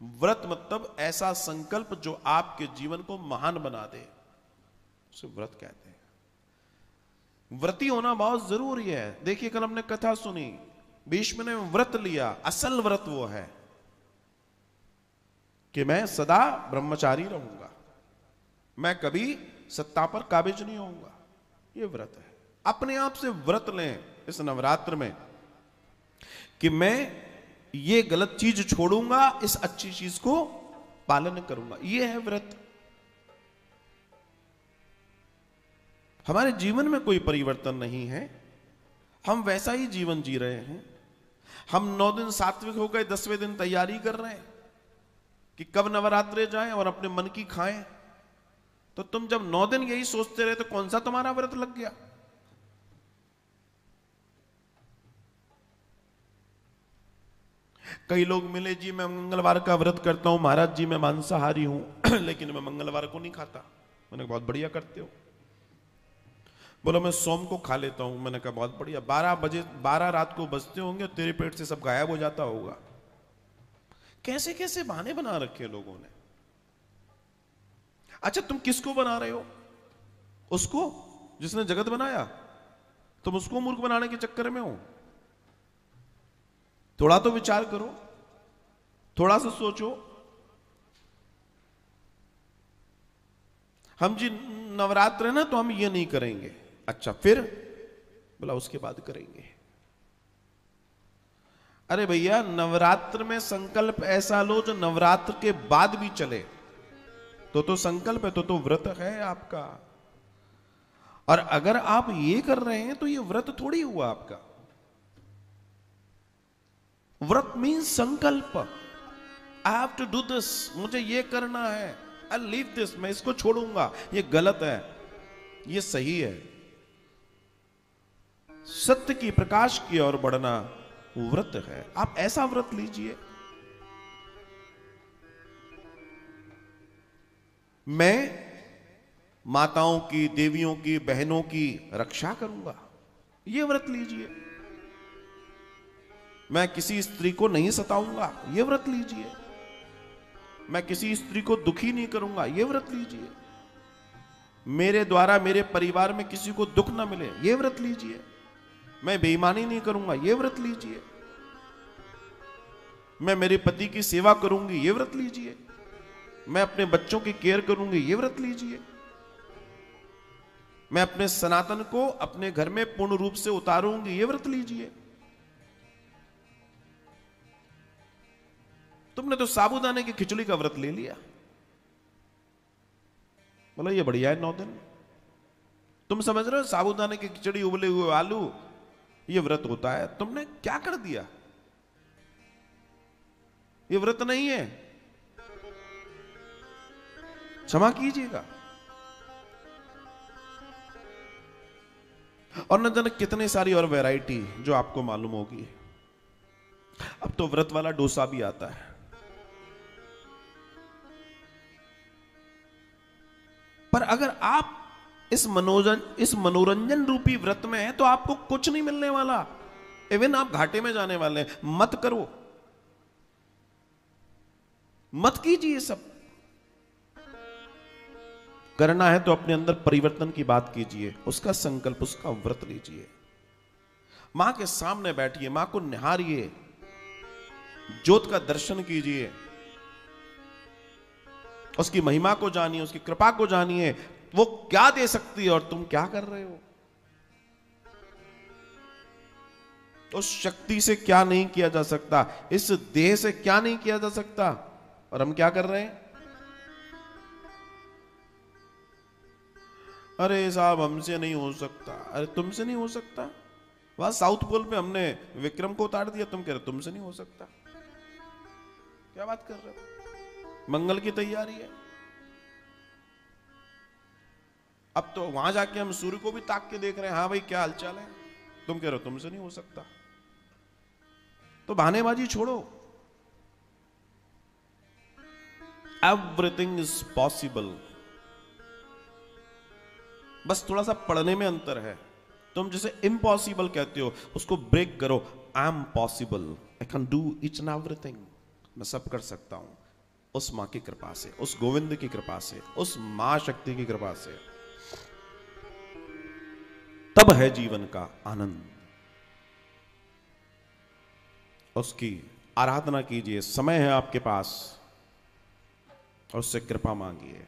व्रत मतलब ऐसा संकल्प जो आपके जीवन को महान बना दे, उसे व्रत कहते हैं। व्रती होना बहुत जरूरी है। देखिए कल हमने कथा सुनी, भीष्म ने व्रत लिया। असल व्रत वो है कि मैं सदा ब्रह्मचारी रहूंगा, मैं कभी सत्ता पर काबिज नहीं होऊंगा। ये व्रत है। अपने आप से व्रत लें इस नवरात्र में कि मैं ये गलत चीज छोड़ूंगा, इस अच्छी चीज को पालन करूंगा। ये है व्रत। हमारे जीवन में कोई परिवर्तन नहीं है, हम वैसा ही जीवन जी रहे हैं। हम 9 दिन सात्विक हो गए, 10वें दिन तैयारी कर रहे हैं कि कब नवरात्रे जाएं और अपने मन की खाएं। तो तुम जब 9 दिन यही सोचते रहे तो कौन सा तुम्हारा व्रत लग गया? कई लोग मिले, जी मैं मंगलवार का व्रत करता हूं महाराज जी, मैं मांसाहारी हूं लेकिन मैं मंगलवार को नहीं खाता। मैंने कहा बहुत बढ़िया करते हो। बोलो मैं सोम को खा लेता हूं। मैंने कहा बहुत बढ़िया। 12 रात को बजते होंगे, तेरे पेट से सब गायब हो जाता होगा। कैसे कैसे बहाने बना रखे लोगों ने। अच्छा तुम किसको बना रहे हो? उसको जिसने जगत बनाया? तुम उसको मूर्ख बनाने के चक्कर में हो? थोड़ा तो विचार करो, थोड़ा सा सोचो। हम जी नवरात्र है ना तो हम ये नहीं करेंगे। अच्छा फिर? बोला उसके बाद करेंगे। अरे भैया नवरात्र में संकल्प ऐसा लो जो नवरात्र के बाद भी चले, तो संकल्प है, तो व्रत है आपका। और अगर आप ये कर रहे हैं तो ये व्रत थोड़ी हुआ आपका। व्रत मीन्स संकल्प। I have to do this, मुझे ये करना है। आई लीव दिस, मैं इसको छोड़ूंगा, ये गलत है, ये सही है। सत्य की प्रकाश की ओर बढ़ना व्रत है। आप ऐसा व्रत लीजिए। मैं माताओं की, देवियों की, बहनों की रक्षा करूंगा, ये व्रत लीजिए। मैं किसी स्त्री को नहीं सताऊंगा, ये व्रत लीजिए। मैं किसी स्त्री को दुखी नहीं करूंगा, ये व्रत लीजिए। मेरे द्वारा मेरे परिवार में किसी को दुख ना मिले, ये व्रत लीजिए। मैं बेईमानी नहीं करूंगा, ये व्रत लीजिए। मैं मेरे पति की सेवा करूंगी, ये व्रत लीजिए। मैं अपने बच्चों की केयर करूंगी, ये व्रत लीजिए। मैं अपने सनातन को अपने घर में पूर्ण रूप से उतारूंगी, ये व्रत लीजिए। तुमने तो साबूदाने की खिचड़ी का व्रत ले लिया। बोला ये बढ़िया है 9 दिन। तुम समझ रहे हो साबूदाने की खिचड़ी, उबले हुए आलू, ये व्रत होता है? तुमने क्या कर दिया? ये व्रत नहीं है, क्षमा कीजिएगा। और न जाने कितने सारी और वैरायटी जो आपको मालूम होगी। अब तो व्रत वाला डोसा भी आता है। पर अगर आप इस मनोरंजन रूपी व्रत में है तो आपको कुछ नहीं मिलने वाला। इवन आप घाटे में जाने वाले हैं। मत करो, मत कीजिए। सब करना है तो अपने अंदर परिवर्तन की बात कीजिए, उसका संकल्प, उसका व्रत लीजिए। मां के सामने बैठिए, मां को निहारिए, ज्योत का दर्शन कीजिए, उसकी महिमा को जानिए, उसकी कृपा को जानिए। वो क्या दे सकती है और तुम क्या कर रहे हो। उस शक्ति से क्या नहीं किया जा सकता, इस देह से क्या नहीं किया जा सकता, और हम क्या कर रहे हैं। अरे साहब हमसे नहीं हो सकता। अरे तुमसे नहीं हो सकता? वहां साउथ पोल पे हमने विक्रम को उतार दिया, तुम कह रहे तुमसे नहीं हो सकता। क्या बात कर रहे हो? मंगल की तैयारी है। अब तो वहां जाके हम सूर्य को भी ताक के देख रहे हैं, हाँ भाई क्या हालचाल है। तुम कह रहे हो तुमसे नहीं हो सकता। तो बहानेबाजी छोड़ो। Everything is possible. बस थोड़ा सा पढ़ने में अंतर है। तुम जैसे इम्पॉसिबल कहते हो, उसको ब्रेक करो। I am possible, I can do each and everything. मैं सब कर सकता हूं। उस मां की कृपा से, उस गोविंद की कृपा से, उस मां शक्ति की कृपा से। तब है जीवन का आनंद। उसकी आराधना कीजिए, समय है आपके पास, और उससे कृपा मांगिए।